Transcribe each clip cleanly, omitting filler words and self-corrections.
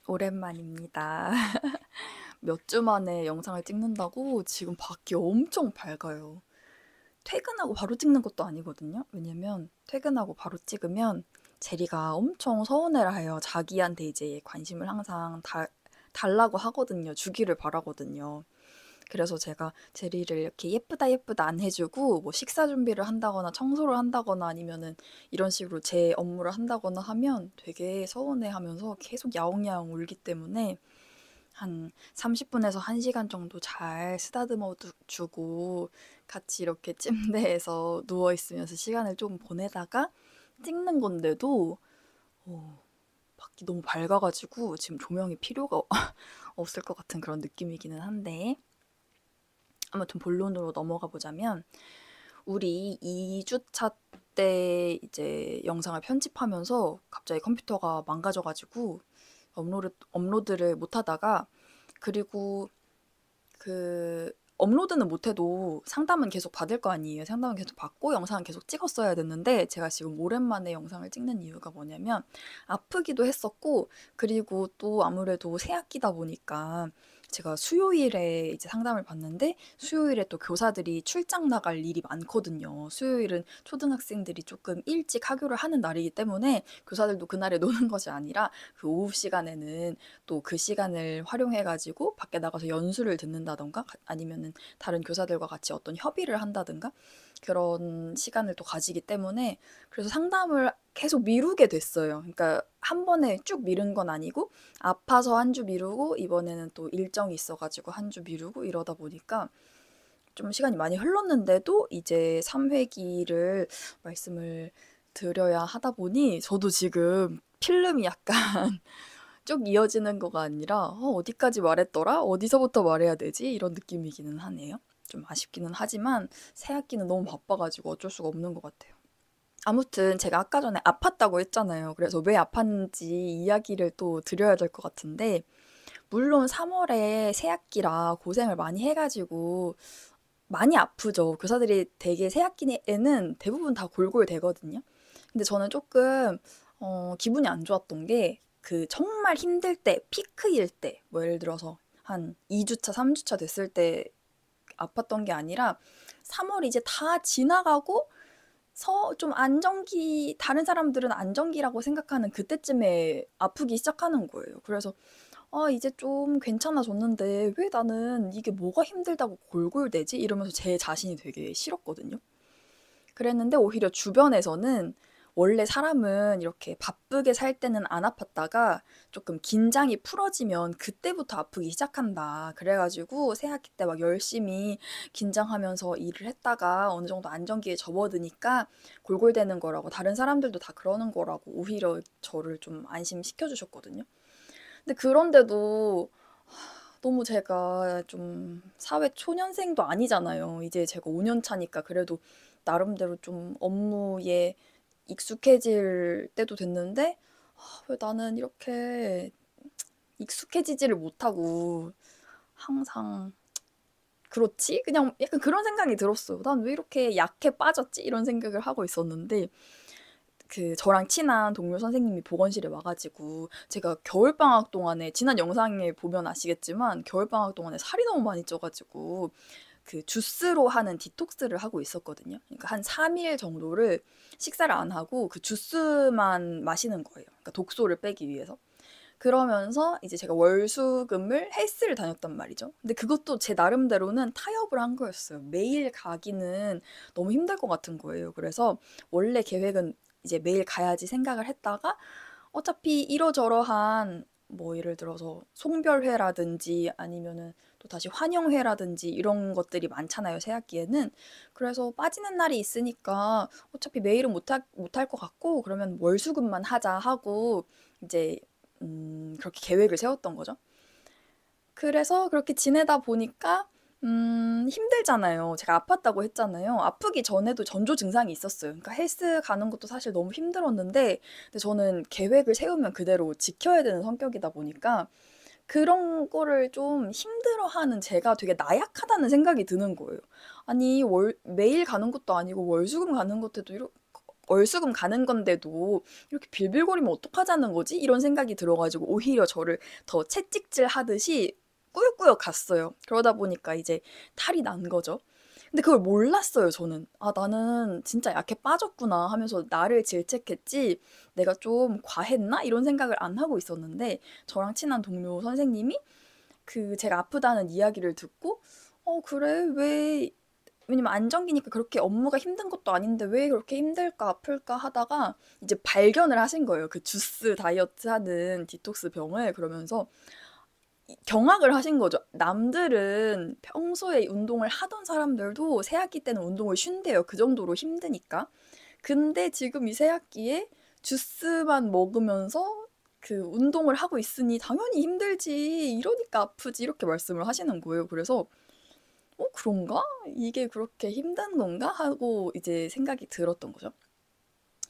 오랜만입니다. 몇 주 만에 영상을 찍는다고 지금 밖이 엄청 밝아요. 퇴근하고 바로 찍는 것도 아니거든요. 왜냐면 퇴근하고 바로 찍으면 제리가 엄청 서운해라 해요. 자기한테 이제 관심을 항상 달라고 하거든요. 주기를 바라거든요. 그래서 제가 제리를 이렇게 예쁘다 예쁘다 안 해주고 뭐 식사 준비를 한다거나 청소를 한다거나 아니면은 이런 식으로 제 업무를 한다거나 하면 되게 서운해하면서 계속 야옹야옹 울기 때문에 한 30분에서 1시간 정도 잘 쓰다듬어 주고 같이 이렇게 침대에서 누워 있으면서 시간을 좀 보내다가 찍는 건데도 밖이 너무 밝아가지고 지금 조명이 필요가 없을 것 같은 그런 느낌이기는 한데 아무튼 본론으로 넘어가 보자면 우리 2주차 때 이제 영상을 편집하면서 갑자기 컴퓨터가 망가져가지고 업로드를 못 하다가 그리고 그 업로드는 못해도 상담은 계속 받을 거 아니에요. 상담은 계속 받고 영상은 계속 찍었어야 됐는데 제가 지금 오랜만에 영상을 찍는 이유가 뭐냐면 아프기도 했었고 그리고 또 아무래도 새학기다 보니까 제가 수요일에 이제 상담을 받는데 수요일에 또 교사들이 출장 나갈 일이 많거든요. 수요일은 초등학생들이 조금 일찍 하교를 하는 날이기 때문에 교사들도 그날에 노는 것이 아니라 그 오후 시간에는 또 그 시간을 활용해가지고 밖에 나가서 연수를 듣는다던가 아니면은 다른 교사들과 같이 어떤 협의를 한다든가 그런 시간을 또 가지기 때문에 그래서 상담을 계속 미루게 됐어요. 그러니까 한 번에 쭉 미룬 건 아니고 아파서 한 주 미루고 이번에는 또 일정이 있어가지고 한 주 미루고 이러다 보니까 좀 시간이 많이 흘렀는데도 이제 3회기를 말씀을 드려야 하다 보니 저도 지금 필름이 약간 쭉 이어지는 거가 아니라 어디까지 말했더라? 어디서부터 말해야 되지? 이런 느낌이기는 하네요. 좀 아쉽기는 하지만 새학기는 너무 바빠가지고 어쩔 수가 없는 것 같아요. 아무튼 제가 아까 전에 아팠다고 했잖아요. 그래서 왜 아팠는지 이야기를 또 드려야 될 것 같은데 물론 3월에 새학기라 고생을 많이 해가지고 많이 아프죠. 교사들이 되게 새학기에는 대부분 다 골골대거든요. 근데 저는 조금 기분이 안 좋았던 게 그 정말 힘들 때, 피크일 때, 뭐 예를 들어서 한 2주차, 3주차 됐을 때 아팠던 게 아니라 3월 이제 다 지나가고 좀 안정기, 다른 사람들은 안정기라고 생각하는 그때쯤에 아프기 시작하는 거예요. 그래서 이제 좀 괜찮아졌는데 왜 나는 이게 뭐가 힘들다고 골골대지? 이러면서 제 자신이 되게 싫었거든요. 그랬는데 오히려 주변에서는 원래 사람은 이렇게 바쁘게 살 때는 안 아팠다가 조금 긴장이 풀어지면 그때부터 아프기 시작한다. 그래가지고 새학기 때 막 열심히 긴장하면서 일을 했다가 어느 정도 안정기에 접어드니까 골골대는 거라고 다른 사람들도 다 그러는 거라고 오히려 저를 좀 안심시켜 주셨거든요. 근데 그런데도 너무 제가 좀 사회 초년생도 아니잖아요. 이제 제가 5년 차니까 그래도 나름대로 좀 업무에 익숙해질 때도 됐는데 왜 나는 이렇게 익숙해지지를 못하고 항상 그렇지? 그냥 약간 그런 생각이 들었어요. 난 왜 이렇게 약해 빠졌지? 이런 생각을 하고 있었는데 그 저랑 친한 동료 선생님이 보건실에 와가지고 제가 겨울방학 동안에 지난 영상에 보면 아시겠지만 겨울방학 동안에 살이 너무 많이 쪄가지고 그 주스로 하는 디톡스를 하고 있었거든요. 그러니까 한 3일 정도를 식사를 안 하고 그 주스만 마시는 거예요. 그러니까 독소를 빼기 위해서. 그러면서 이제 제가 월수금을 헬스를 다녔단 말이죠. 근데 그것도 제 나름대로는 타협을 한 거였어요. 매일 가기는 너무 힘들 것 같은 거예요. 그래서 원래 계획은 이제 매일 가야지 생각을 했다가 어차피 이러저러한 뭐 예를 들어서 송별회라든지 아니면은 또 다시 환영회라든지 이런 것들이 많잖아요, 새학기에는. 그래서 빠지는 날이 있으니까 어차피 매일은 못할 것 같고 그러면 월수금만 하자 하고 이제 그렇게 계획을 세웠던 거죠. 그래서 그렇게 지내다 보니까 힘들잖아요. 제가 아팠다고 했잖아요. 아프기 전에도 전조 증상이 있었어요. 그러니까 헬스 가는 것도 사실 너무 힘들었는데 근데 저는 계획을 세우면 그대로 지켜야 되는 성격이다 보니까 그런 거를 좀 힘들어하는 제가 되게 나약하다는 생각이 드는 거예요. 아니 매일 가는 것도 아니고 월수금 가는 것도 월수금 가는 건데도 이렇게 빌빌거리면 어떡하자는 거지? 이런 생각이 들어가지고 오히려 저를 더 채찍질 하듯이 꾸역꾸역 갔어요. 그러다 보니까 이제 탈이 난 거죠. 근데 그걸 몰랐어요, 저는. 아, 나는 진짜 약해 빠졌구나 하면서 나를 질책했지, 내가 좀 과했나? 이런 생각을 안 하고 있었는데, 저랑 친한 동료 선생님이 제가 아프다는 이야기를 듣고, 그래? 왜냐면 안정기니까 그렇게 업무가 힘든 것도 아닌데 왜 그렇게 힘들까, 아플까 하다가 이제 발견을 하신 거예요. 그 주스 다이어트 하는 디톡스 병을. 그러면서 경악을 하신 거죠. 남들은 평소에 운동을 하던 사람들도 새학기 때는 운동을 쉰대요. 그 정도로 힘드니까. 근데 지금 이 새학기에 주스만 먹으면서 운동을 하고 있으니 당연히 힘들지. 이러니까 아프지. 이렇게 말씀을 하시는 거예요. 그래서 그런가? 이게 그렇게 힘든 건가? 하고 이제 생각이 들었던 거죠.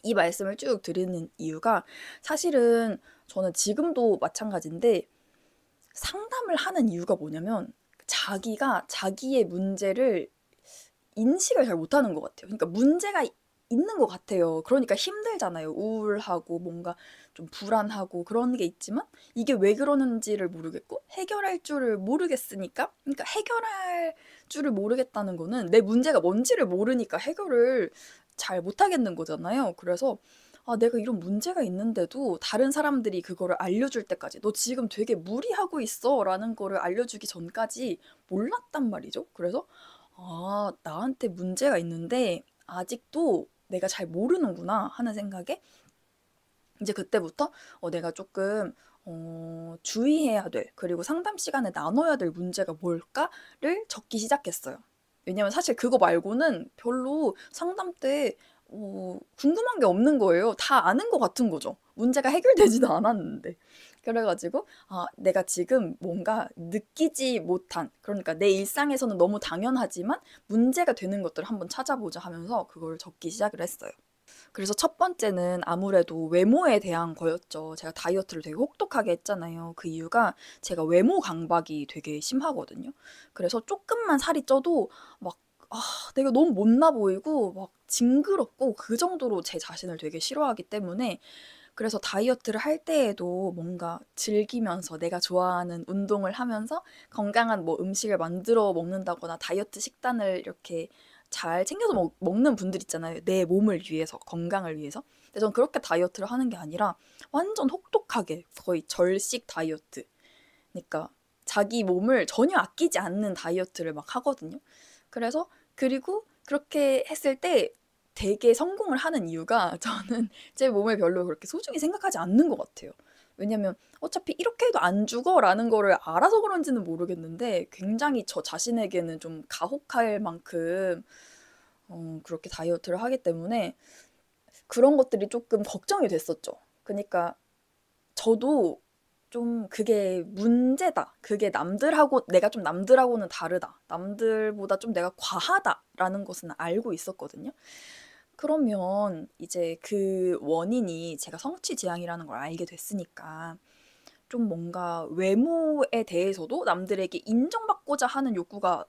이 말씀을 쭉 드리는 이유가 사실은 저는 지금도 마찬가지인데, 상담을 하는 이유가 뭐냐면 자기가 자기의 문제를 인식을 잘 못하는 것 같아요. 그러니까 문제가 있는 것 같아요. 그러니까 힘들잖아요. 우울하고 뭔가 좀 불안하고 그런 게 있지만 이게 왜 그러는지를 모르겠고 해결할 줄을 모르겠으니까, 그러니까 해결할 줄을 모르겠다는 거는 내 문제가 뭔지를 모르니까 해결을 잘 못하겠는 거잖아요. 그래서 내가 이런 문제가 있는데도 다른 사람들이 그거를 알려줄 때까지, 너 지금 되게 무리하고 있어 라는 거를 알려주기 전까지 몰랐단 말이죠. 그래서 나한테 문제가 있는데 아직도 내가 잘 모르는구나 하는 생각에 이제 그때부터 내가 조금 주의해야 될, 그리고 상담 시간에 나눠야 될 문제가 뭘까를 적기 시작했어요. 왜냐면 사실 그거 말고는 별로 상담 때 궁금한 게 없는 거예요. 다 아는 것 같은 거죠. 문제가 해결되지도 않았는데. 그래가지고 내가 지금 뭔가 느끼지 못한, 그러니까 내 일상에서는 너무 당연하지만 문제가 되는 것들을 한번 찾아보자 하면서 그걸 적기 시작을 했어요. 그래서 첫 번째는 아무래도 외모에 대한 거였죠. 제가 다이어트를 되게 혹독하게 했잖아요. 그 이유가 제가 외모 강박이 되게 심하거든요. 그래서 조금만 살이 쪄도 막 내가 너무 못나 보이고 막 징그럽고 그 정도로 제 자신을 되게 싫어하기 때문에, 그래서 다이어트를 할 때에도 뭔가 즐기면서 내가 좋아하는 운동을 하면서 건강한 뭐 음식을 만들어 먹는다거나 다이어트 식단을 이렇게 잘 챙겨서 먹는 분들 있잖아요. 내 몸을 위해서, 건강을 위해서. 근데 전 그렇게 다이어트를 하는 게 아니라 완전 혹독하게 거의 절식 다이어트. 그러니까 자기 몸을 전혀 아끼지 않는 다이어트를 막 하거든요. 그리고 그렇게 했을 때 되게 성공을 하는 이유가 저는 제 몸을 별로 그렇게 소중히 생각하지 않는 것 같아요. 왜냐면 어차피 이렇게 해도 안 죽어라는 거를 알아서 그런지는 모르겠는데 굉장히 저 자신에게는 좀 가혹할 만큼 그렇게 다이어트를 하기 때문에 그런 것들이 조금 걱정이 됐었죠. 그러니까 저도 좀 그게 문제다. 그게 내가 좀 남들하고는 다르다. 남들보다 좀 내가 과하다라는 것은 알고 있었거든요. 그러면 이제 그 원인이 제가 성취지향이라는 걸 알게 됐으니까 좀 뭔가 외모에 대해서도 남들에게 인정받고자 하는 욕구가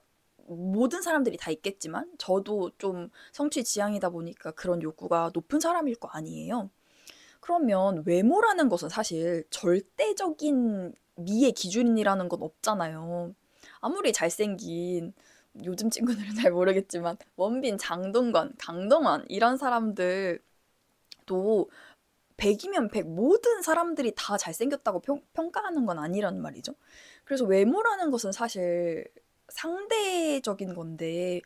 모든 사람들이 다 있겠지만 저도 좀 성취지향이다 보니까 그런 욕구가 높은 사람일 거 아니에요. 그러면 외모라는 것은 사실 절대적인 미의 기준이라는 건 없잖아요. 아무리 잘생긴, 요즘 친구들은 잘 모르겠지만 원빈, 장동건, 강동원 이런 사람들도 100이면 100 모든 사람들이 다 잘생겼다고 평가하는 건 아니란 말이죠. 그래서 외모라는 것은 사실 상대적인 건데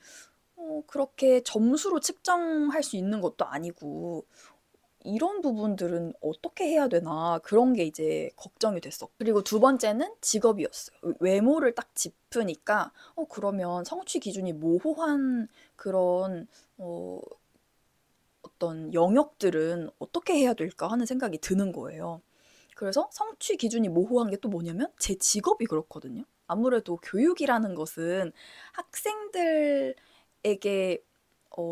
그렇게 점수로 측정할 수 있는 것도 아니고, 이런 부분들은 어떻게 해야 되나, 그런 게 이제 걱정이 됐어. 그리고 두 번째는 직업이었어요. 외모를 딱 짚으니까 그러면 성취 기준이 모호한 그런 어떤 영역들은 어떻게 해야 될까 하는 생각이 드는 거예요. 그래서 성취 기준이 모호한 게 또 뭐냐면 제 직업이 그렇거든요. 아무래도 교육이라는 것은 학생들에게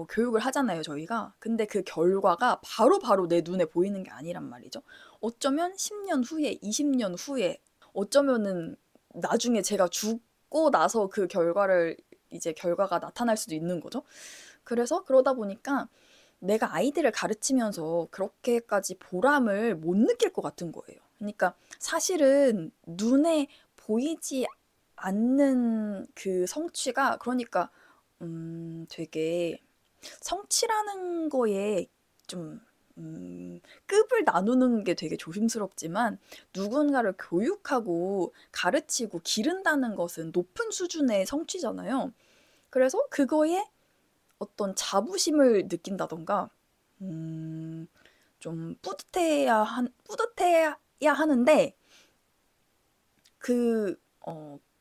교육을 하잖아요, 저희가. 근데 그 결과가 바로바로 내 눈에 보이는 게 아니란 말이죠. 어쩌면 10년 후에, 20년 후에, 어쩌면은 나중에 제가 죽고 나서 결과가 나타날 수도 있는 거죠. 그래서 그러다 보니까 내가 아이들을 가르치면서 그렇게까지 보람을 못 느낄 것 같은 거예요. 그러니까 사실은 눈에 보이지 않는 그 성취가, 그러니까 되게 성취라는 거에 좀 급을 나누는 게 되게 조심스럽지만, 누군가를 교육하고 가르치고 기른다는 것은 높은 수준의 성취잖아요. 그래서 그거에 어떤 자부심을 느낀다던가, 좀 뿌듯해야 하는데, 그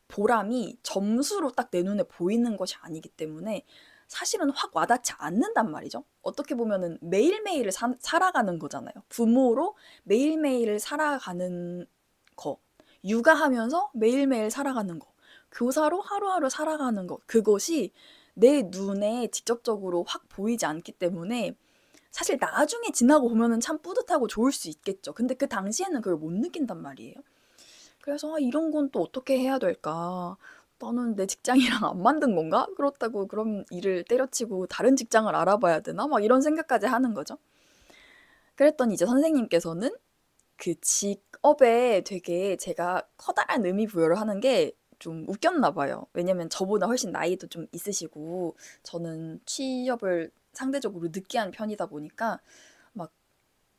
보람이 점수로 딱 내 눈에 보이는 것이 아니기 때문에 사실은 확 와닿지 않는단 말이죠. 어떻게 보면은 매일매일을 살아가는 거잖아요. 부모로 매일매일을 살아가는 거, 육아하면서 매일매일 살아가는 거, 교사로 하루하루 살아가는 것, 그것이 내 눈에 직접적으로 확 보이지 않기 때문에 사실 나중에 지나고 보면은 참 뿌듯하고 좋을 수 있겠죠. 근데 그 당시에는 그걸 못 느낀단 말이에요. 그래서 이런 건 또 어떻게 해야 될까? 나는 내 직장이랑 안 맞는 건가? 그렇다고 그럼 일을 때려치고 다른 직장을 알아봐야 되나? 막 이런 생각까지 하는 거죠. 그랬더니 이제 선생님께서는 그 직업에 되게 제가 커다란 의미 부여를 하는 게 좀 웃겼나 봐요. 왜냐면 저보다 훨씬 나이도 좀 있으시고, 저는 취업을 상대적으로 늦게 한 편이다 보니까 막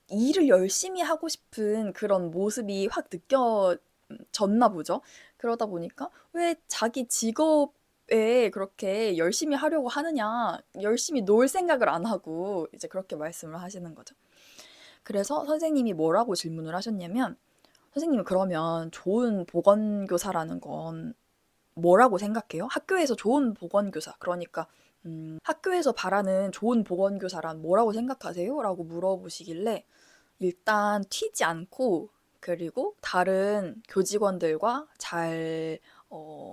일을 열심히 하고 싶은 그런 모습이 확 느껴졌나 보죠. 그러다 보니까 왜 자기 직업에 그렇게 열심히 하려고 하느냐, 열심히 놀 생각을 안 하고 이제 그렇게 말씀을 하시는 거죠. 그래서 선생님이 뭐라고 질문을 하셨냐면, 선생님은 그러면 좋은 보건교사라는 건 뭐라고 생각해요? 학교에서 좋은 보건교사, 그러니까 학교에서 바라는 좋은 보건교사란 뭐라고 생각하세요? 라고 물어보시길래, 일단 튀지 않고, 그리고 다른 교직원들과 잘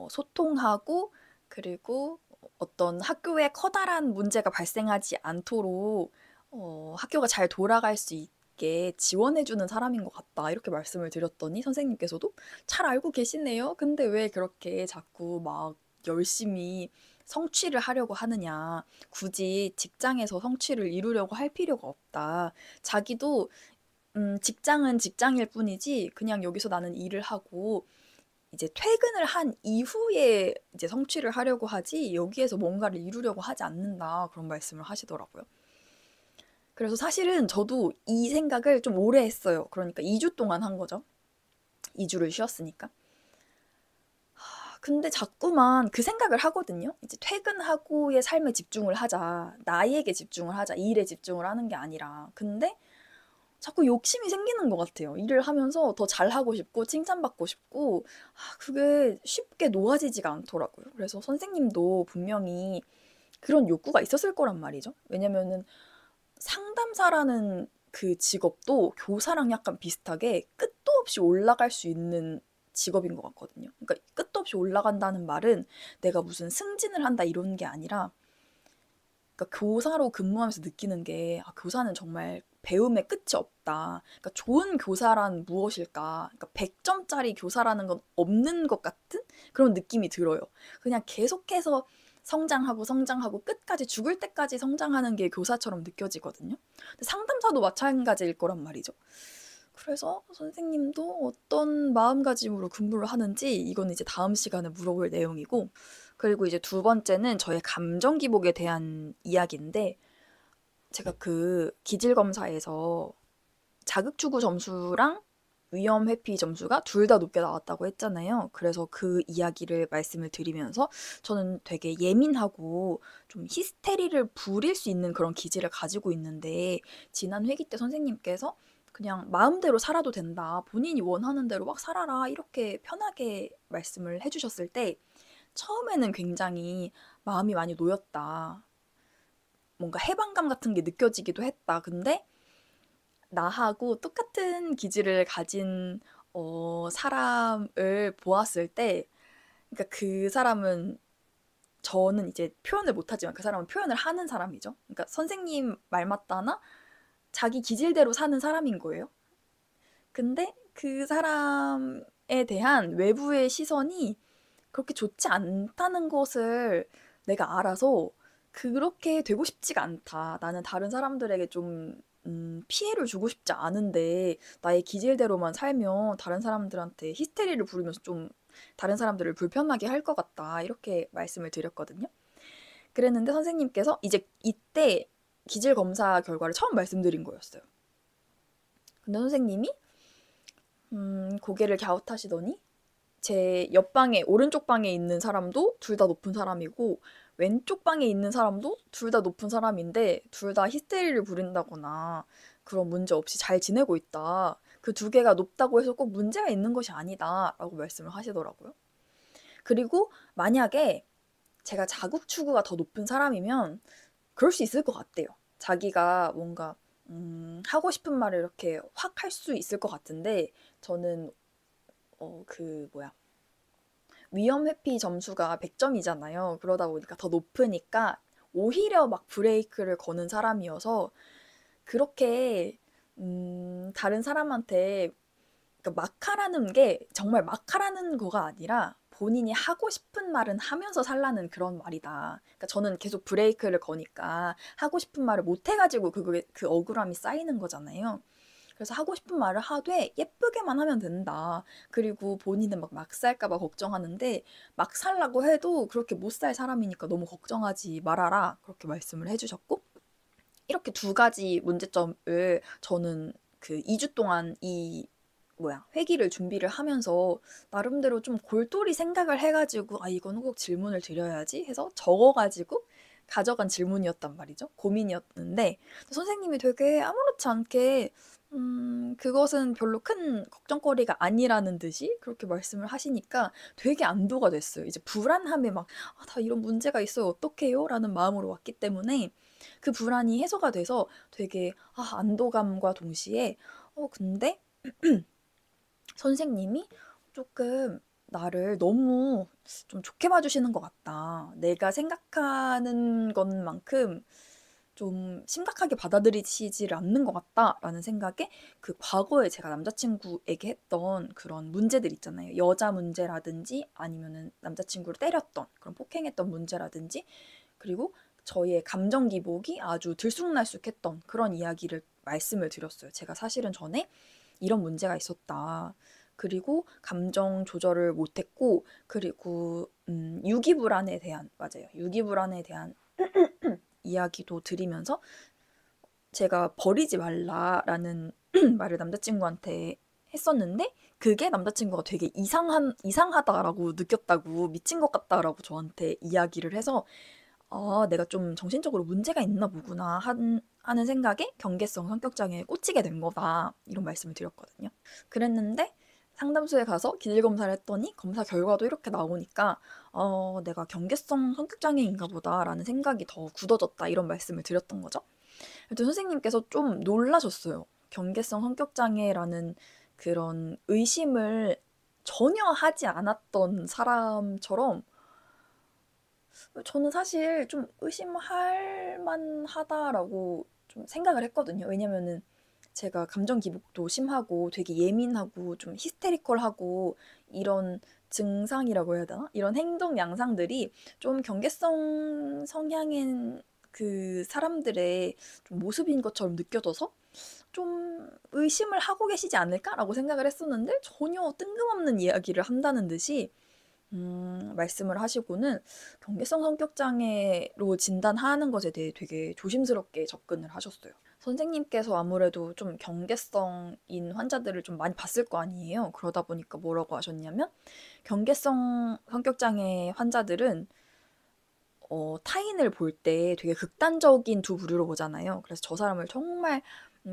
소통하고, 그리고 어떤 학교에 커다란 문제가 발생하지 않도록 학교가 잘 돌아갈 수 있게 지원해주는 사람인 것 같다, 이렇게 말씀을 드렸더니 선생님께서도 잘 알고 계시네요. 근데 왜 그렇게 자꾸 막 열심히 성취를 하려고 하느냐. 굳이 직장에서 성취를 이루려고 할 필요가 없다. 자기도 직장은 직장일 뿐이지 그냥 여기서 나는 일을 하고 이제 퇴근을 한 이후에 이제 성취를 하려고 하지 여기에서 뭔가를 이루려고 하지 않는다, 그런 말씀을 하시더라고요. 그래서 사실은 저도 이 생각을 좀 오래 했어요. 그러니까 2주 동안 한 거죠. 2주를 쉬었으니까. 근데 자꾸만 그 생각을 하거든요. 이제 퇴근하고의 삶에 집중을 하자. 나에게 집중을 하자. 일에 집중을 하는 게 아니라. 근데 자꾸 욕심이 생기는 것 같아요. 일을 하면서 더 잘하고 싶고 칭찬받고 싶고, 그게 쉽게 놓아지지가 않더라고요. 그래서 선생님도 분명히 그런 욕구가 있었을 거란 말이죠. 왜냐면은 상담사라는 그 직업도 교사랑 약간 비슷하게 끝도 없이 올라갈 수 있는 직업인 것 같거든요. 그러니까 끝도 없이 올라간다는 말은 내가 무슨 승진을 한다 이런 게 아니라, 그러니까 교사로 근무하면서 느끼는 게, 교사는 정말 배움의 끝이 없다. 그러니까 좋은 교사란 무엇일까? 그러니까 100점짜리 교사라는 건 없는 것 같은 그런 느낌이 들어요. 그냥 계속해서 성장하고 성장하고 끝까지 죽을 때까지 성장하는 게 교사처럼 느껴지거든요. 근데 상담사도 마찬가지일 거란 말이죠. 그래서 선생님도 어떤 마음가짐으로 근무를 하는지 이건 이제 다음 시간에 물어볼 내용이고, 그리고 이제 두 번째는 저의 감정 기복에 대한 이야기인데, 제가 그 기질 검사에서 자극 추구 점수랑 위험 회피 점수가 둘 다 높게 나왔다고 했잖아요. 그래서 그 이야기를 말씀을 드리면서, 저는 되게 예민하고 좀 히스테리를 부릴 수 있는 그런 기질을 가지고 있는데, 지난 회기 때 선생님께서 그냥 마음대로 살아도 된다, 본인이 원하는 대로 막 살아라, 이렇게 편하게 말씀을 해주셨을 때 처음에는 굉장히 마음이 많이 놓였다. 뭔가 해방감 같은 게 느껴지기도 했다. 근데 나하고 똑같은 기질을 가진 사람을 보았을 때, 그러니까 그 사람은, 저는 이제 표현을 못하지만 그 사람은 표현을 하는 사람이죠. 그러니까 선생님 말 맞다나 자기 기질대로 사는 사람인 거예요. 근데 그 사람에 대한 외부의 시선이 그렇게 좋지 않다는 것을 내가 알아서 그렇게 되고 싶지가 않다. 나는 다른 사람들에게 좀 피해를 주고 싶지 않은데 나의 기질대로만 살면 다른 사람들한테 히스테리를 부르면서 좀 다른 사람들을 불편하게 할 것 같다. 이렇게 말씀을 드렸거든요. 그랬는데 선생님께서 이제 이때 기질 검사 결과를 처음 말씀드린 거였어요. 근데 선생님이 고개를 갸웃하시더니 제 옆방에 오른쪽 방에 있는 사람도 둘 다 높은 사람이고 왼쪽 방에 있는 사람도 둘 다 높은 사람인데 둘 다 히스테리를 부린다거나 그런 문제 없이 잘 지내고 있다. 그 두 개가 높다고 해서 꼭 문제가 있는 것이 아니다라고 말씀을 하시더라고요. 그리고 만약에 제가 자국 추구가 더 높은 사람이면 그럴 수 있을 것 같대요. 자기가 뭔가 하고 싶은 말을 이렇게 확 할 수 있을 것 같은데 저는 위험 회피 점수가 100점이잖아요. 그러다 보니까 더 높으니까 오히려 막 브레이크를 거는 사람이어서 그렇게 다른 사람한테 그러니까 막 하라는 게 정말 막 하라는 거가 아니라 본인이 하고 싶은 말은 하면서 살라는 그런 말이다. 그러니까 저는 계속 브레이크를 거니까 하고 싶은 말을 못 해가지고 그 억울함이 쌓이는 거잖아요. 그래서 하고 싶은 말을 하되 예쁘게만 하면 된다. 그리고 본인은 막 살까 봐 걱정하는데 막 살라고 해도 그렇게 못 살 사람이니까 너무 걱정하지 말아라. 그렇게 말씀을 해주셨고 이렇게 두 가지 문제점을 저는 그 2주 동안 회기를 준비를 하면서 나름대로 좀 골똘히 생각을 해가지고 이거는 꼭 질문을 드려야지 해서 적어가지고 가져간 질문이었단 말이죠. 고민이었는데 선생님이 되게 아무렇지 않게 그것은 별로 큰 걱정거리가 아니라는 듯이 그렇게 말씀을 하시니까 되게 안도가 됐어요. 이제 불안함에 다 이런 문제가 있어요. 어떡해요? 라는 마음으로 왔기 때문에 그 불안이 해소가 돼서 되게 안도감과 동시에 근데 선생님이 조금 나를 너무 좀 좋게 봐주시는 것 같다. 내가 생각하는 것만큼 좀 심각하게 받아들이시지를 않는 것 같다라는 생각에 그 과거에 제가 남자친구에게 했던 그런 문제들 있잖아요. 여자 문제라든지 아니면은 남자친구를 때렸던 그런 폭행했던 문제라든지 그리고 저희의 감정 기복이 아주 들쑥날쑥했던 그런 이야기를 말씀을 드렸어요. 제가 사실은 전에 이런 문제가 있었다. 그리고 감정 조절을 못했고 그리고 유기불안에 대한 맞아요. 유기불안에 대한 이야기도 드리면서 제가 버리지 말라라는 말을 남자친구한테 했었는데 그게 남자친구가 되게 이상하다라고 느꼈다고 미친 것 같다라고 저한테 이야기를 해서 내가 좀 정신적으로 문제가 있나 보구나 하는 생각에 경계성 성격장애에 꽂히게 된 거다. 이런 말씀을 드렸거든요. 그랬는데 상담소에 가서 기질검사를 했더니 검사 결과도 이렇게 나오니까 내가 경계성 성격장애인가 보다라는 생각이 더 굳어졌다. 이런 말씀을 드렸던 거죠. 그래도 선생님께서 좀 놀라셨어요. 경계성 성격장애라는 그런 의심을 전혀 하지 않았던 사람처럼 저는 사실 좀 의심할 만하다라고 좀 생각을 했거든요. 왜냐면은 제가 감정 기복도 심하고 되게 예민하고 좀 히스테리컬하고 이런 증상이라고 해야 되나? 이런 행동 양상들이 좀 경계성 성향인 그 사람들의 좀 모습인 것처럼 느껴져서 좀 의심을 하고 계시지 않을까라고 생각을 했었는데 전혀 뜬금없는 이야기를 한다는 듯이 말씀을 하시고는 경계성 성격 장애로 진단하는 것에 대해 되게 조심스럽게 접근을 하셨어요. 선생님께서 아무래도 좀 경계성인 환자들을 좀 많이 봤을 거 아니에요. 그러다 보니까 뭐라고 하셨냐면 경계성 성격 장애 환자들은 타인을 볼 때 되게 극단적인 두 부류로 보잖아요. 그래서 저 사람을 정말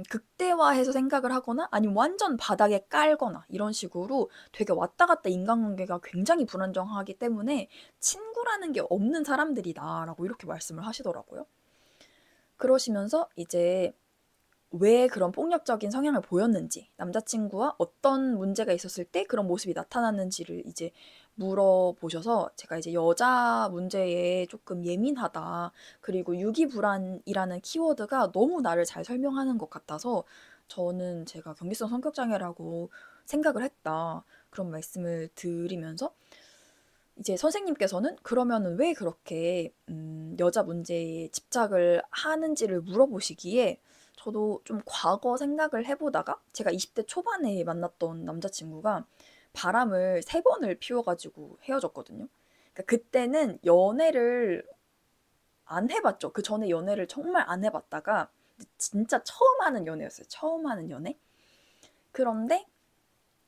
극대화해서 생각을 하거나 아니면 완전 바닥에 깔거나 이런 식으로 되게 왔다 갔다 인간관계가 굉장히 불안정하기 때문에 친구라는 게 없는 사람들이다라고 이렇게 말씀을 하시더라고요. 그러시면서 이제 왜 그런 폭력적인 성향을 보였는지, 남자친구와 어떤 문제가 있었을 때 그런 모습이 나타났는지를 이제 물어보셔서 제가 이제 여자 문제에 조금 예민하다. 그리고 유기불안이라는 키워드가 너무 나를 잘 설명하는 것 같아서 저는 제가 경계성 성격장애라고 생각을 했다. 그런 말씀을 드리면서 이제 선생님께서는 그러면은 왜 그렇게 여자 문제에 집착을 하는지를 물어보시기에 저도 좀 과거 생각을 해보다가 제가 20대 초반에 만났던 남자친구가 바람을 3번을 피워가지고 헤어졌거든요. 그러니까 그때는 연애를 안 해봤죠. 그 전에 연애를 정말 안 해봤다가 진짜 처음 하는 연애였어요. 처음 하는 연애. 그런데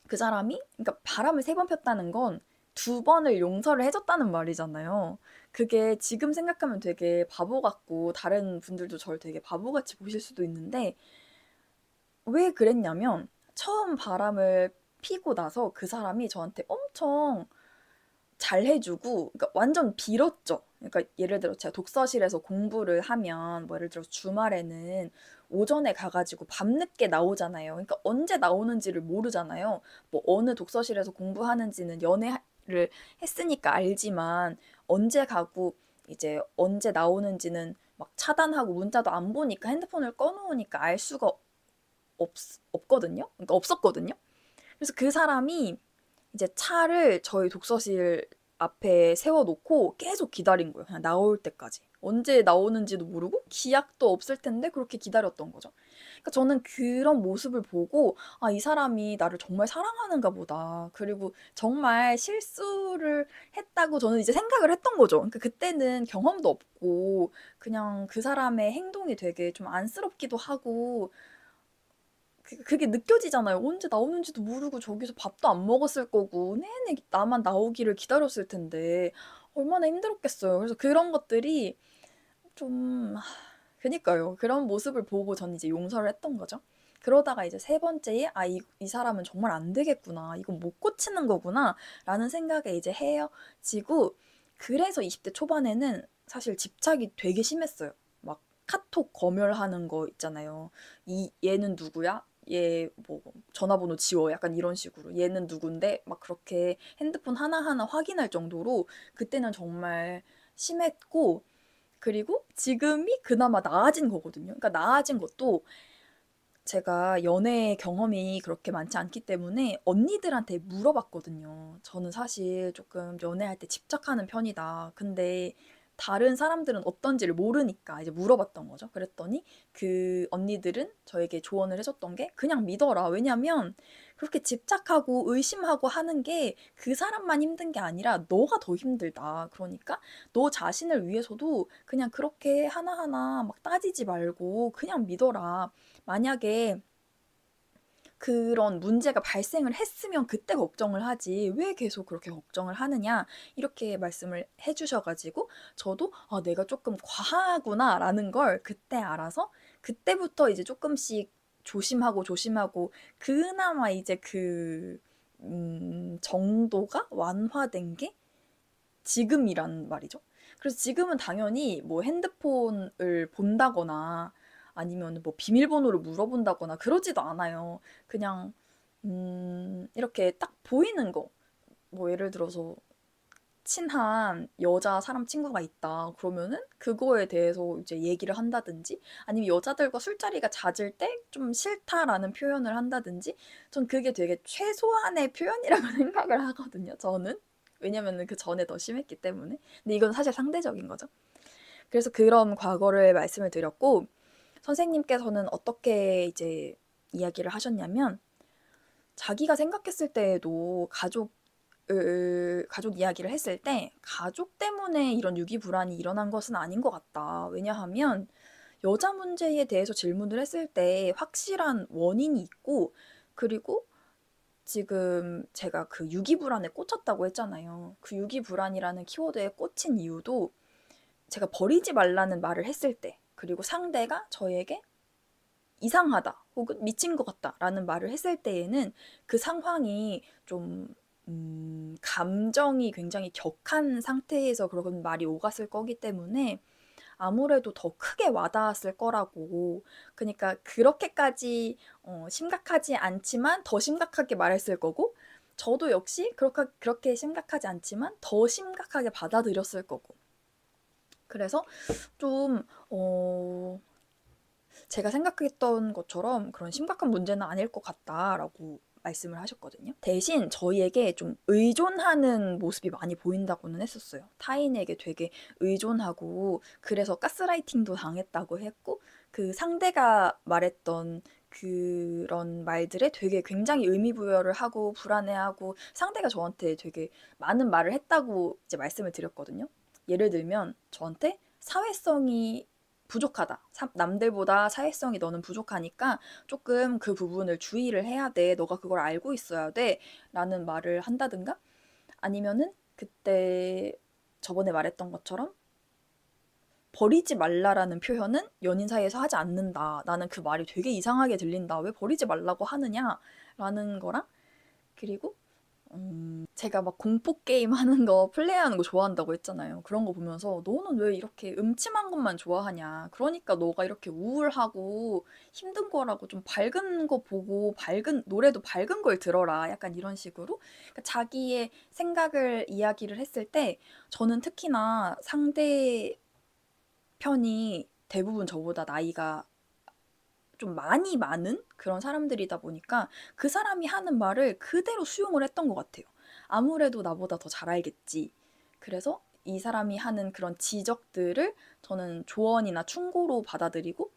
그 사람이, 그러니까 바람을 3번 폈다는 건 2번을 용서를 해줬다는 말이잖아요. 그게 지금 생각하면 되게 바보 같고 다른 분들도 저를 되게 바보같이 보실 수도 있는데, 왜 그랬냐면 처음 바람을 피고 나서 그 사람이 저한테 엄청 잘해주고, 그러니까 완전 빌었죠. 그러니까 예를 들어 제가 독서실에서 공부를 하면, 뭐 예를 들어 주말에는 오전에 가가지고 밤늦게 나오잖아요. 그러니까 언제 나오는지를 모르잖아요. 뭐 어느 독서실에서 공부하는지는 연애를 했으니까 알지만, 언제 가고 이제 언제 나오는지는 막 차단하고 문자도 안 보니까, 핸드폰을 꺼놓으니까 알 수가 없, 없거든요. 그러니까 없었거든요. 그래서 그 사람이 이제 차를 저희 독서실 앞에 세워놓고 계속 기다린 거예요. 그냥 나올 때까지. 언제 나오는지도 모르고 기약도 없을 텐데 그렇게 기다렸던 거죠. 그러니까 저는 그런 모습을 보고, 아, 이 사람이 나를 정말 사랑하는가 보다. 그리고 정말 실수를 했다고 저는 이제 생각을 했던 거죠. 그러니까 그때는 경험도 없고 그냥 그 사람의 행동이 되게 좀 안쓰럽기도 하고, 그게 느껴지잖아요. 언제 나오는지도 모르고 저기서 밥도 안 먹었을 거고 내내 나만 나오기를 기다렸을 텐데 얼마나 힘들었겠어요. 그래서 그런 것들이 좀, 그니까요. 그런 모습을 보고 전 이제 용서를 했던 거죠. 그러다가 이제 3번째에, 아, 이 사람은 정말 안 되겠구나. 이건 못 고치는 거구나. 라는 생각에 이제 헤어지고, 그래서 20대 초반에는 사실 집착이 되게 심했어요. 막 카톡 검열하는 거 있잖아요. 얘는 누구야? 얘 뭐 전화번호 지워, 약간 이런 식으로. 얘는 누군데 막 그렇게 핸드폰 하나하나 확인할 정도로 그때는 정말 심했고, 그리고 지금이 그나마 나아진 거거든요. 그러니까 나아진 것도 제가 연애 경험이 그렇게 많지 않기 때문에 언니들한테 물어봤거든요. 저는 사실 조금 연애할 때 집착하는 편이다. 근데 다른 사람들은 어떤지를 모르니까 이제 물어봤던 거죠. 그랬더니 그 언니들은 저에게 조언을 해줬던 게, 그냥 믿어라. 왜냐면 그렇게 집착하고 의심하고 하는 게 그 사람만 힘든 게 아니라 너가 더 힘들다. 그러니까 너 자신을 위해서도 그냥 그렇게 하나하나 막 따지지 말고 그냥 믿어라. 만약에 그런 문제가 발생을 했으면 그때 걱정을 하지 왜 계속 그렇게 걱정을 하느냐, 이렇게 말씀을 해주셔가지고 저도 아, 내가 조금 과하구나 라는 걸 그때 알아서, 그때부터 이제 조금씩 조심하고 조심하고 그나마 이제 그 정도가 완화된 게 지금이란 말이죠. 그래서 지금은 당연히 뭐 핸드폰을 본다거나 아니면 뭐 비밀번호를 물어본다거나 그러지도 않아요. 그냥 이렇게 딱 보이는 거. 뭐 예를 들어서 친한 여자 사람 친구가 있다. 그러면은 그거에 대해서 이제 얘기를 한다든지, 아니면 여자들과 술자리가 잦을 때 좀 싫다라는 표현을 한다든지, 전 그게 되게 최소한의 표현이라고 생각을 하거든요. 저는. 왜냐면은 그 전에 더 심했기 때문에. 근데 이건 사실 상대적인 거죠. 그래서 그런 과거를 말씀을 드렸고, 선생님께서는 어떻게 이제 이야기를 하셨냐면, 자기가 생각했을 때에도 가족 이야기를 했을 때 가족 때문에 이런 유기불안이 일어난 것은 아닌 것 같다. 왜냐하면 여자 문제에 대해서 질문을 했을 때 확실한 원인이 있고, 그리고 지금 제가 그 유기불안에 꽂혔다고 했잖아요. 그 유기불안이라는 키워드에 꽂힌 이유도 제가 버리지 말라는 말을 했을 때, 그리고 상대가 저에게 이상하다 혹은 미친 것 같다 라는 말을 했을 때에는 그 상황이 좀 감정이 굉장히 격한 상태에서 그런 말이 오갔을 거기 때문에 아무래도 더 크게 와닿았을 거라고. 그러니까 그렇게까지 심각하지 않지만 더 심각하게 말했을 거고, 저도 역시 그렇게 심각하지 않지만 더 심각하게 받아들였을 거고. 그래서 좀 제가 생각했던 것처럼 그런 심각한 문제는 아닐 것 같다라고 말씀을 하셨거든요. 대신 저희에게 좀 의존하는 모습이 많이 보인다고는 했었어요. 타인에게 되게 의존하고 그래서 가스라이팅도 당했다고 했고 그 상대가 말했던 그런 말들에 되게 굉장히 의미부여를 하고 불안해하고 상대가 저한테 되게 많은 말을 했다고 이제 말씀을 드렸거든요. 예를 들면 저한테 사회성이 부족하다. 남들보다 사회성이 너는 부족하니까 조금 그 부분을 주의를 해야 돼. 너가 그걸 알고 있어야 돼. 라는 말을 한다든가 아니면은 그때 저번에 말했던 것처럼 버리지 말라라는 표현은 연인 사이에서 하지 않는다. 나는 그 말이 되게 이상하게 들린다. 왜 버리지 말라고 하느냐? 라는 거랑 그리고 제가 막 공포 게임 하는 거 플레이하는 거 좋아한다고 했잖아요. 그런 거 보면서 너는 왜 이렇게 음침한 것만 좋아하냐? 그러니까 너가 이렇게 우울하고 힘든 거라고 좀 밝은 거 보고 밝은 노래도 밝은 걸 들어라. 약간 이런 식으로 그러니까 자기의 생각을 이야기를 했을 때 저는 특히나 상대 편이 대부분 저보다 나이가 좀 많이 많은 그런 사람들이다 보니까 그 사람이 하는 말을 그대로 수용을 했던 것 같아요. 아무래도 나보다 더 잘 알겠지. 그래서 이 사람이 하는 그런 지적들을 저는 조언이나 충고로 받아들이고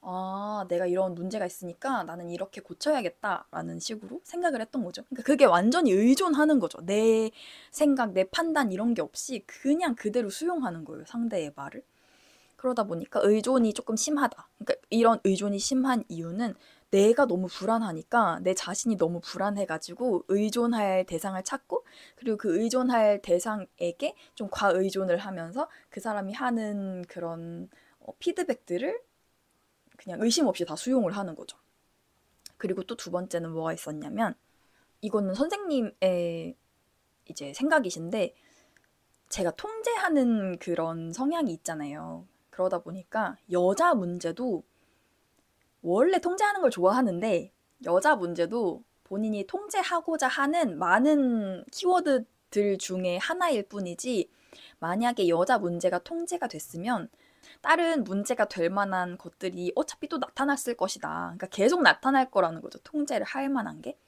아, 내가 이런 문제가 있으니까 나는 이렇게 고쳐야겠다라는 식으로 생각을 했던 거죠. 그러니까 그게 완전히 의존하는 거죠. 내 생각, 내 판단 이런 게 없이 그냥 그대로 수용하는 거예요. 상대의 말을. 그러다 보니까 의존이 조금 심하다. 그러니까 이런 의존이 심한 이유는 내가 너무 불안하니까 내 자신이 너무 불안해가지고 의존할 대상을 찾고 그리고 그 의존할 대상에게 좀 과의존을 하면서 그 사람이 하는 그런 피드백들을 그냥 의심 없이 다 수용을 하는 거죠. 그리고 또 두 번째는 뭐가 있었냐면 이거는 선생님의 이제 생각이신데 제가 통제하는 그런 성향이 있잖아요. 그러다 보니까 여자 문제도 원래 통제하는 걸 좋아하는데 여자 문제도 본인이 통제하고자 하는 많은 키워드들 중에 하나일 뿐이지 만약에 여자 문제가 통제가 됐으면 다른 문제가 될 만한 것들이 어차피 또 나타났을 것이다. 그러니까 계속 나타날 거라는 거죠. 통제를 할 만한 게.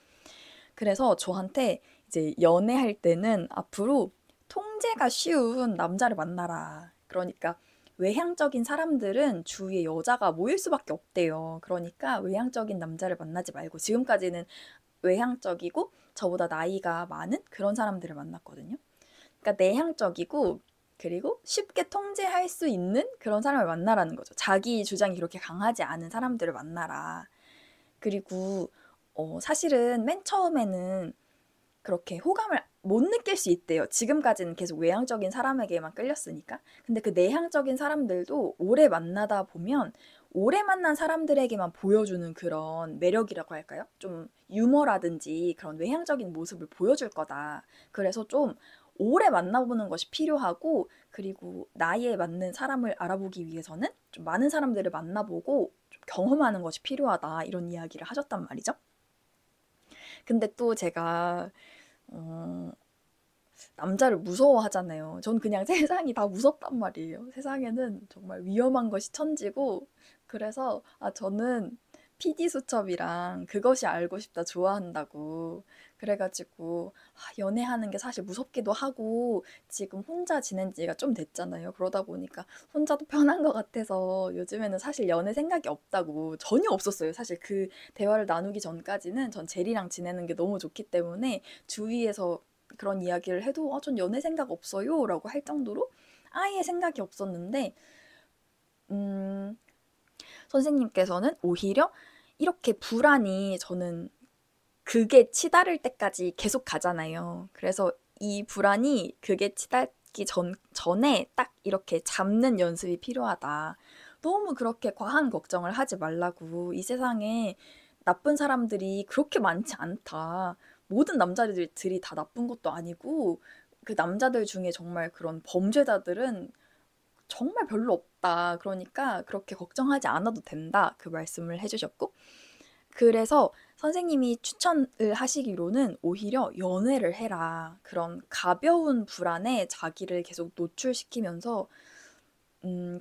그래서 저한테 이제 연애할 때는 앞으로 통제가 쉬운 남자를 만나라. 그러니까 외향적인 사람들은 주위에 여자가 모일 수밖에 없대요. 그러니까 외향적인 남자를 만나지 말고 지금까지는 외향적이고 저보다 나이가 많은 그런 사람들을 만났거든요. 그러니까 내향적이고 그리고 쉽게 통제할 수 있는 그런 사람을 만나라는 거죠. 자기 주장이 그렇게 강하지 않은 사람들을 만나라. 그리고 사실은 맨 처음에는 그렇게 호감을 못 느낄 수 있대요. 지금까지는 계속 외향적인 사람에게만 끌렸으니까. 근데 그 내향적인 사람들도 오래 만나다 보면 오래 만난 사람들에게만 보여주는 그런 매력이라고 할까요? 좀 유머라든지 그런 외향적인 모습을 보여줄 거다. 그래서 좀 오래 만나보는 것이 필요하고 그리고 나이에 맞는 사람을 알아보기 위해서는 좀 많은 사람들을 만나보고 좀 경험하는 것이 필요하다. 이런 이야기를 하셨단 말이죠. 근데 또 제가 남자를 무서워하잖아요. 전 그냥 세상이 다 무섭단 말이에요. 세상에는 정말 위험한 것이 천지고 그래서 저는 PD 수첩이랑 그것이 알고 싶다 좋아한다고 그래가지고 연애하는 게 사실 무섭기도 하고 지금 혼자 지낸 지가 좀 됐잖아요. 그러다 보니까 혼자도 편한 것 같아서 요즘에는 사실 연애 생각이 없다고 전혀 없었어요. 사실 그 대화를 나누기 전까지는 전 제리랑 지내는 게 너무 좋기 때문에 주위에서 그런 이야기를 해도 전 연애 생각 없어요 라고 할 정도로 아예 생각이 없었는데 선생님께서는 오히려 이렇게 불안이 저는 극에 치달을 때까지 계속 가잖아요. 그래서 이 불안이 극에 치닫기 전에 딱 이렇게 잡는 연습이 필요하다. 너무 그렇게 과한 걱정을 하지 말라고. 이 세상에 나쁜 사람들이 그렇게 많지 않다. 모든 남자들이 다 나쁜 것도 아니고 그 남자들 중에 정말 그런 범죄자들은 정말 별로 없다. 그러니까 그렇게 걱정하지 않아도 된다. 그 말씀을 해주셨고 그래서 선생님이 추천을 하시기로는 오히려 연애를 해라. 그런 가벼운 불안에 자기를 계속 노출시키면서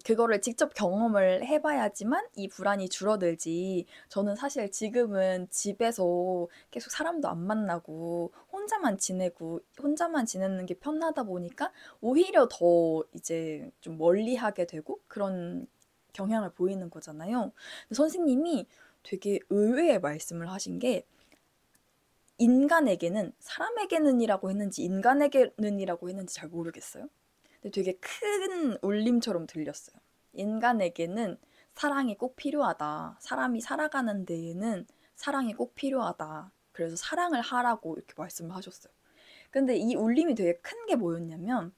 그거를 직접 경험을 해 봐야지만 이 불안이 줄어들지, 저는 사실 지금은 집에서 계속 사람도 안 만나고 혼자만 지내고 혼자만 지내는 게 편하다 보니까 오히려 더 이제 좀 멀리하게 되고 그런 경향을 보이는 거잖아요. 근데 선생님이 되게 의외의 말씀을 하신 게, 인간에게는, 사람에게는이라고 했는지 인간에게는이라고 했는지 잘 모르겠어요. 근데 되게 큰 울림처럼 들렸어요. 인간에게는 사랑이 꼭 필요하다. 사람이 살아가는 데에는 사랑이 꼭 필요하다. 그래서 사랑을 하라고 이렇게 말씀을 하셨어요. 근데 이 울림이 되게 큰 게 뭐였냐면,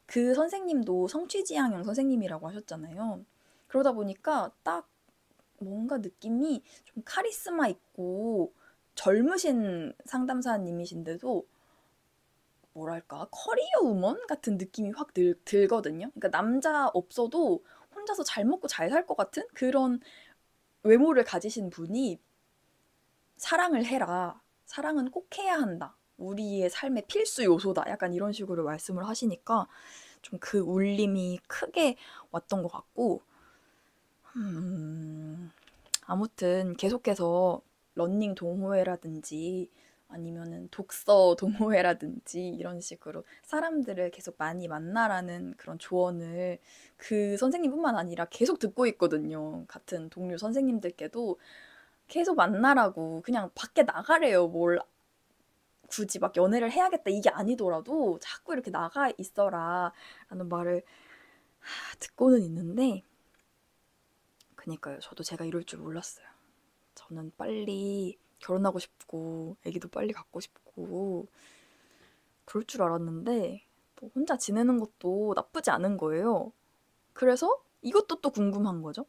그 선생님도 성취지향형 선생님이라고 하셨잖아요. 그러다 보니까 딱 뭔가 느낌이 좀 카리스마 있고 젊으신 상담사님이신데도 뭐랄까 커리어 우먼 같은 느낌이 확 들거든요. 그러니까 남자 없어도 혼자서 잘 먹고 잘 살 것 같은 그런 외모를 가지신 분이, 사랑을 해라. 사랑은 꼭 해야 한다. 우리의 삶의 필수 요소다. 약간 이런 식으로 말씀을 하시니까 좀 그 울림이 크게 왔던 것 같고, 아무튼 계속해서 러닝 동호회라든지 아니면은 독서 동호회라든지 이런 식으로 사람들을 계속 많이 만나라는 그런 조언을 그 선생님뿐만 아니라 계속 듣고 있거든요. 같은 동료 선생님들께도 계속 만나라고, 그냥 밖에 나가래요. 뭘 굳이 막 연애를 해야겠다 이게 아니더라도 자꾸 이렇게 나가 있어라 라는 말을 듣고는 있는데, 그니까요. 저도 제가 이럴 줄 몰랐어요. 저는 빨리 결혼하고 싶고 애기도 빨리 갖고 싶고 그럴 줄 알았는데, 또 혼자 지내는 것도 나쁘지 않은 거예요. 그래서 이것도 또 궁금한 거죠.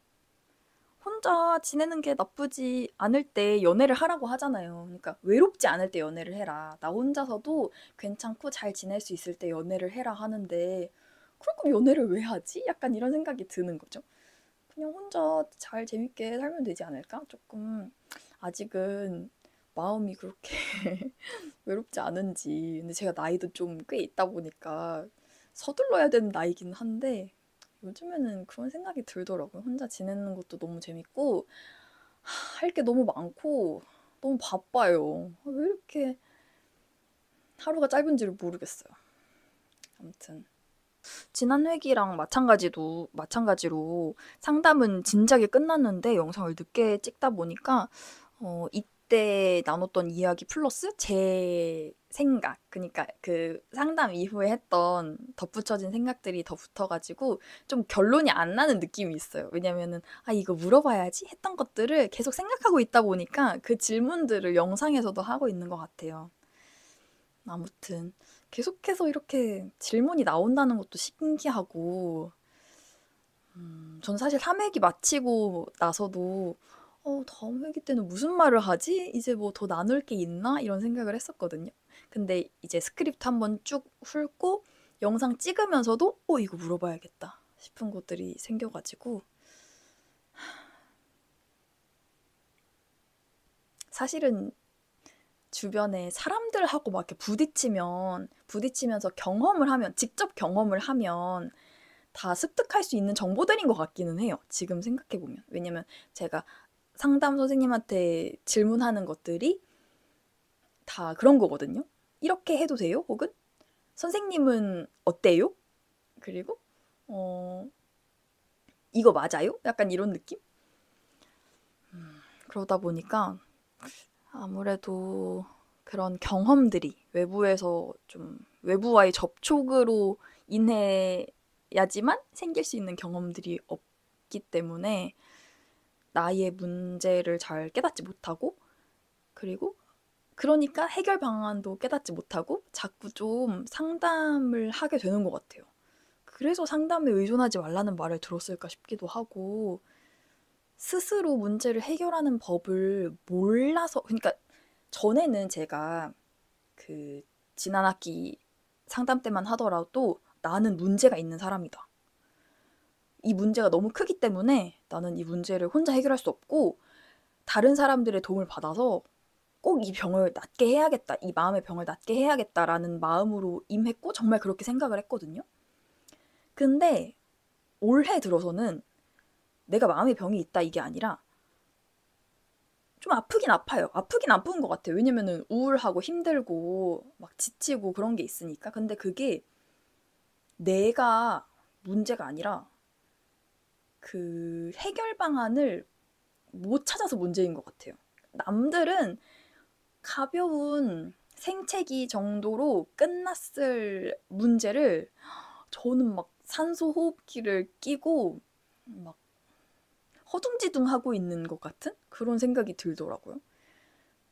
혼자 지내는 게 나쁘지 않을 때 연애를 하라고 하잖아요. 그러니까 외롭지 않을 때 연애를 해라. 나 혼자서도 괜찮고 잘 지낼 수 있을 때 연애를 해라 하는데, 그럴 거면 연애를 왜 하지? 약간 이런 생각이 드는 거죠. 그냥 혼자 잘 재밌게 살면 되지 않을까? 조금 아직은 마음이 그렇게 외롭지 않은지. 근데 제가 나이도 좀 꽤 있다 보니까 서둘러야 되는 나이긴 한데, 요즘에는 그런 생각이 들더라고요. 혼자 지내는 것도 너무 재밌고 할 게 너무 많고 너무 바빠요. 왜 이렇게 하루가 짧은지를 모르겠어요. 아무튼 지난 회기랑 마찬가지로 상담은 진작에 끝났는데 영상을 늦게 찍다 보니까 이때 나눴던 이야기 플러스 제 생각, 그러니까 그 상담 이후에 했던 덧붙여진 생각들이 더 붙어가지고 좀 결론이 안 나는 느낌이 있어요. 왜냐면은 이거 물어봐야지 했던 것들을 계속 생각하고 있다 보니까 그 질문들을 영상에서도 하고 있는 것 같아요. 아무튼 계속해서 이렇게 질문이 나온다는 것도 신기하고, 저는 사실 3회기 마치고 나서도 다음 회기 때는 무슨 말을 하지? 이제 뭐 더 나눌 게 있나? 이런 생각을 했었거든요. 근데 이제 스크립트 한번 쭉 훑고 영상 찍으면서도 이거 물어봐야겠다 싶은 것들이 생겨가지고, 사실은 주변에 사람들하고 막 이렇게 부딪히면서 직접 경험을 하면 다 습득할 수 있는 정보들인 것 같기는 해요. 지금 생각해보면. 왜냐면 제가 상담 선생님한테 질문하는 것들이 다 그런 거거든요. 이렇게 해도 돼요? 혹은 선생님은 어때요? 그리고 이거 맞아요? 약간 이런 느낌? 그러다 보니까 아무래도 그런 경험들이 외부와의 접촉으로 인해야지만 생길 수 있는 경험들이 없기 때문에 나의 문제를 잘 깨닫지 못하고, 그리고 그러니까 해결 방안도 깨닫지 못하고 자꾸 좀 상담을 하게 되는 것 같아요. 그래서 상담에 의존하지 말라는 말을 들었을까 싶기도 하고, 스스로 문제를 해결하는 법을 몰라서. 그러니까 전에는 제가 그 지난 학기 상담 때만 하더라도 나는 문제가 있는 사람이다. 이 문제가 너무 크기 때문에 나는 이 문제를 혼자 해결할 수 없고 다른 사람들의 도움을 받아서 꼭 이 병을 낫게 해야겠다. 이 마음의 병을 낫게 해야겠다라는 마음으로 임했고 정말 그렇게 생각을 했거든요. 근데 올해 들어서는 내가 마음의 병이 있다 이게 아니라 좀 아프긴 아파요. 아프긴 아픈 것 같아요. 왜냐면은 우울하고 힘들고 막 지치고 그런 게 있으니까. 근데 그게 내가 문제가 아니라 그 해결 방안을 못 찾아서 문제인 것 같아요. 남들은 가벼운 생채기 정도로 끝났을 문제를 저는 막 산소 호흡기를 끼고 막 허둥지둥하고 있는 것 같은 그런 생각이 들더라고요.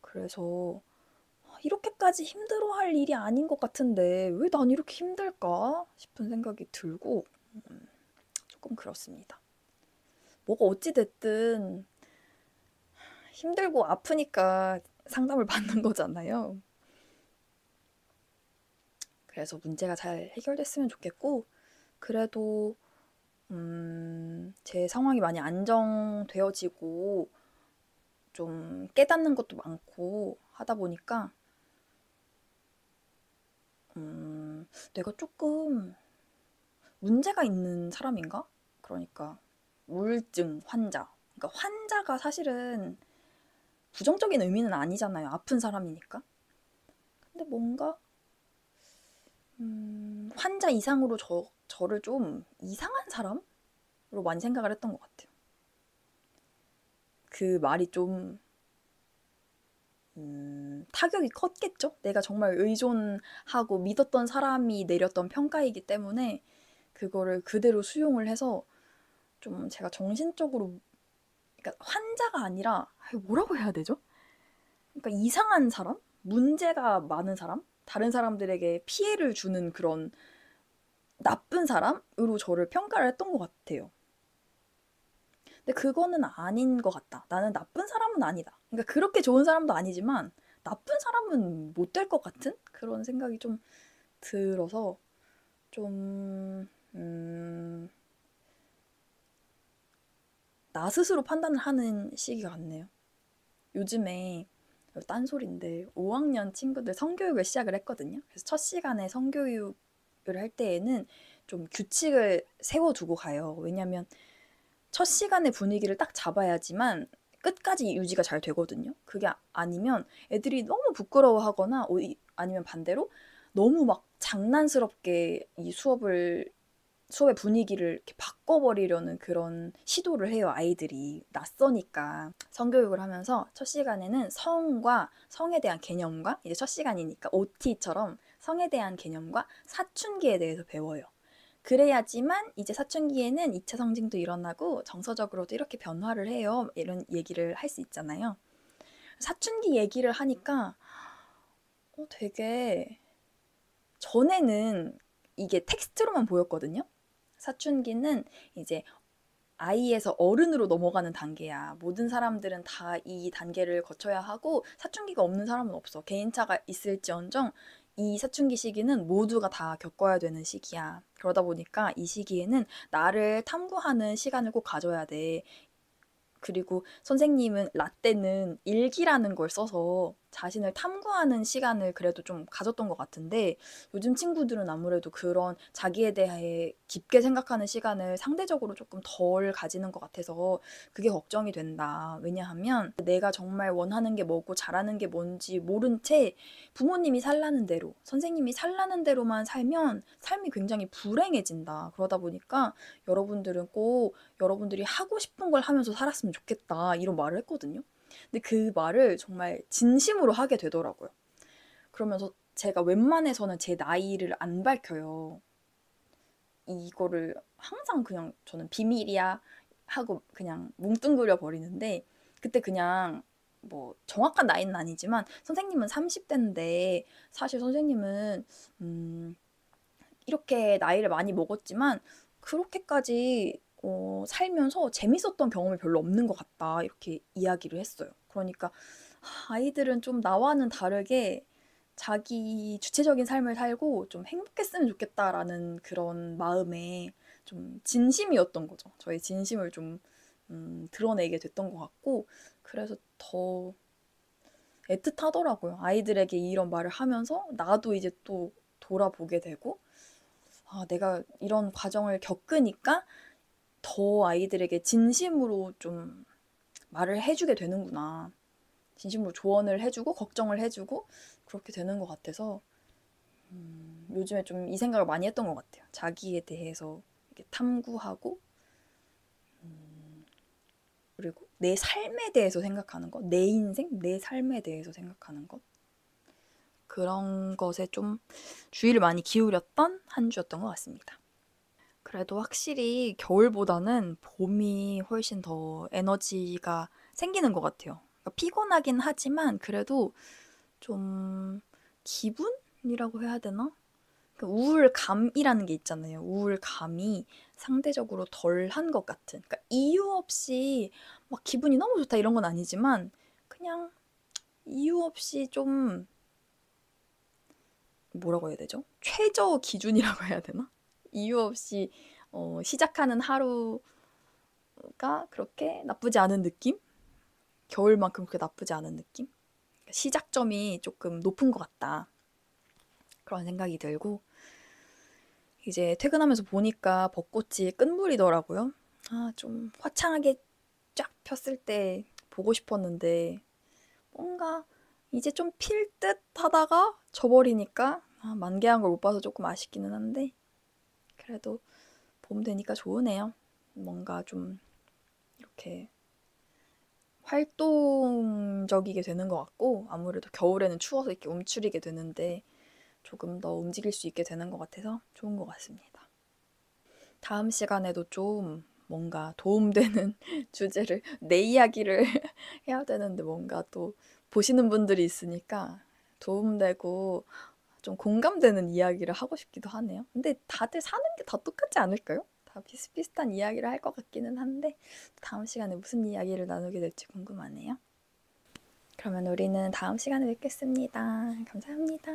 그래서 이렇게까지 힘들어할 일이 아닌 것 같은데 왜 난 이렇게 힘들까 싶은 생각이 들고 조금 그렇습니다. 뭐가 어찌됐든 힘들고 아프니까 상담을 받는 거잖아요. 그래서 문제가 잘 해결됐으면 좋겠고 그래도 제 상황이 많이 안정되어지고 좀 깨닫는 것도 많고 하다 보니까 내가 조금 문제가 있는 사람인가? 그러니까 우울증 환자. 그러니까 환자가 사실은 부정적인 의미는 아니잖아요. 아픈 사람이니까. 근데 뭔가 환자 이상으로 저를 좀 이상한 사람으로 많이 생각을 했던 것 같아요. 그 말이 좀 타격이 컸겠죠? 내가 정말 의존하고 믿었던 사람이 내렸던 평가이기 때문에 그거를 그대로 수용을 해서 좀 제가 정신적으로 그러니까 환자가 아니라 뭐라고 해야 되죠? 그러니까 이상한 사람? 문제가 많은 사람? 다른 사람들에게 피해를 주는 그런 나쁜 사람으로 저를 평가를 했던 것 같아요. 근데 그거는 아닌 것 같다. 나는 나쁜 사람은 아니다. 그러니까 그렇게 좋은 사람도 아니지만 나쁜 사람은 못 될 것 같은 그런 생각이 좀 들어서 좀 나 스스로 판단을 하는 시기가 같네요. 요즘에 딴소리인데 5학년 친구들 성교육을 시작을 했거든요. 그래서 첫 시간에 성교육을 할 때에는 좀 규칙을 세워두고 가요. 왜냐면 첫 시간의 분위기를 딱 잡아야지만 끝까지 유지가 잘 되거든요. 그게 아니면 애들이 너무 부끄러워하거나 아니면 반대로 너무 막 장난스럽게 이 수업의 분위기를 이렇게 바꿔버리려는 그런 시도를 해요, 아이들이. 낯서니까. 성교육을 하면서 첫 시간에는 성과 성에 대한 개념과 이제 첫 시간이니까 OT처럼 성에 대한 개념과 사춘기에 대해서 배워요. 그래야지만 이제 사춘기에는 2차 성징도 일어나고 정서적으로도 이렇게 변화를 해요. 이런 얘기를 할 수 있잖아요. 사춘기 얘기를 하니까 되게 전에는 이게 텍스트로만 보였거든요. 사춘기는 이제 아이에서 어른으로 넘어가는 단계야. 모든 사람들은 다 이 단계를 거쳐야 하고 사춘기가 없는 사람은 없어. 개인차가 있을지언정 이 사춘기 시기는 모두가 다 겪어야 되는 시기야. 그러다 보니까 이 시기에는 나를 탐구하는 시간을 꼭 가져야 돼. 그리고 선생님은 라떼는 일기라는 걸 써서 자신을 탐구하는 시간을 그래도 좀 가졌던 것 같은데 요즘 친구들은 아무래도 그런 자기에 대해 깊게 생각하는 시간을 상대적으로 조금 덜 가지는 것 같아서 그게 걱정이 된다. 왜냐하면 내가 정말 원하는 게 뭐고 잘하는 게 뭔지 모른 채 부모님이 살라는 대로, 선생님이 살라는 대로만 살면 삶이 굉장히 불행해진다. 그러다 보니까 여러분들은 꼭 여러분들이 하고 싶은 걸 하면서 살았으면 좋겠다. 이런 말을 했거든요. 근데 그 말을 정말 진심으로 하게 되더라고요. 그러면서 제가 웬만해서는 제 나이를 안 밝혀요. 이거를 항상 그냥 저는 비밀이야 하고 그냥 뭉뚱그려 버리는데 그때 그냥 뭐 정확한 나이는 아니지만 선생님은 30대인데 사실 선생님은 이렇게 나이를 많이 먹었지만 그렇게까지 살면서 재밌었던 경험이 별로 없는 것 같다. 이렇게 이야기를 했어요. 그러니까 아이들은 좀 나와는 다르게 자기 주체적인 삶을 살고 좀 행복했으면 좋겠다라는 그런 마음에 좀 진심이었던 거죠. 저의 진심을 좀 드러내게 됐던 것 같고 그래서 더 애틋하더라고요. 아이들에게 이런 말을 하면서 나도 이제 또 돌아보게 되고 내가 이런 과정을 겪으니까 더 아이들에게 진심으로 좀 말을 해주게 되는구나. 진심으로 조언을 해주고 걱정을 해주고 그렇게 되는 것 같아서 요즘에 좀 이 생각을 많이 했던 것 같아요. 자기에 대해서 이렇게 탐구하고 그리고 내 삶에 대해서 생각하는 것, 내 인생, 내 삶에 대해서 생각하는 것 그런 것에 좀 주의를 많이 기울였던 한 주였던 것 같습니다. 그래도 확실히 겨울보다는 봄이 훨씬 더 에너지가 생기는 것 같아요. 그러니까 피곤하긴 하지만 그래도 좀 기분이라고 해야 되나? 그 우울감이라는 게 있잖아요. 우울감이 상대적으로 덜한 것 같은. 그러니까 이유 없이 막 기분이 너무 좋다 이런 건 아니지만 그냥 이유 없이 좀 뭐라고 해야 되죠? 최저 기준이라고 해야 되나? 이유 없이 시작하는 하루가 그렇게 나쁘지 않은 느낌? 겨울만큼 그렇게 나쁘지 않은 느낌? 시작점이 조금 높은 것 같다. 그런 생각이 들고 이제 퇴근하면서 보니까 벚꽃이 끝물이더라고요. 아, 좀 화창하게 쫙 폈을 때 보고 싶었는데 뭔가 이제 좀 필 듯 하다가 져버리니까 만개한 걸 못 봐서 조금 아쉽기는 한데 그래도 봄 되니까 좋으네요. 뭔가 좀 이렇게 활동적이게 되는 것 같고 아무래도 겨울에는 추워서 이렇게 움츠리게 되는데 조금 더 움직일 수 있게 되는 것 같아서 좋은 것 같습니다. 다음 시간에도 좀 뭔가 도움되는 주제를 내 이야기를 해야 되는데 뭔가 또 보시는 분들이 있으니까 도움되고 좀 공감되는 이야기를 하고 싶기도 하네요. 근데 다들 사는 게 다 똑같지 않을까요? 다 비슷비슷한 이야기를 할 것 같기는 한데 다음 시간에 무슨 이야기를 나누게 될지 궁금하네요. 그러면 우리는 다음 시간에 뵙겠습니다. 감사합니다.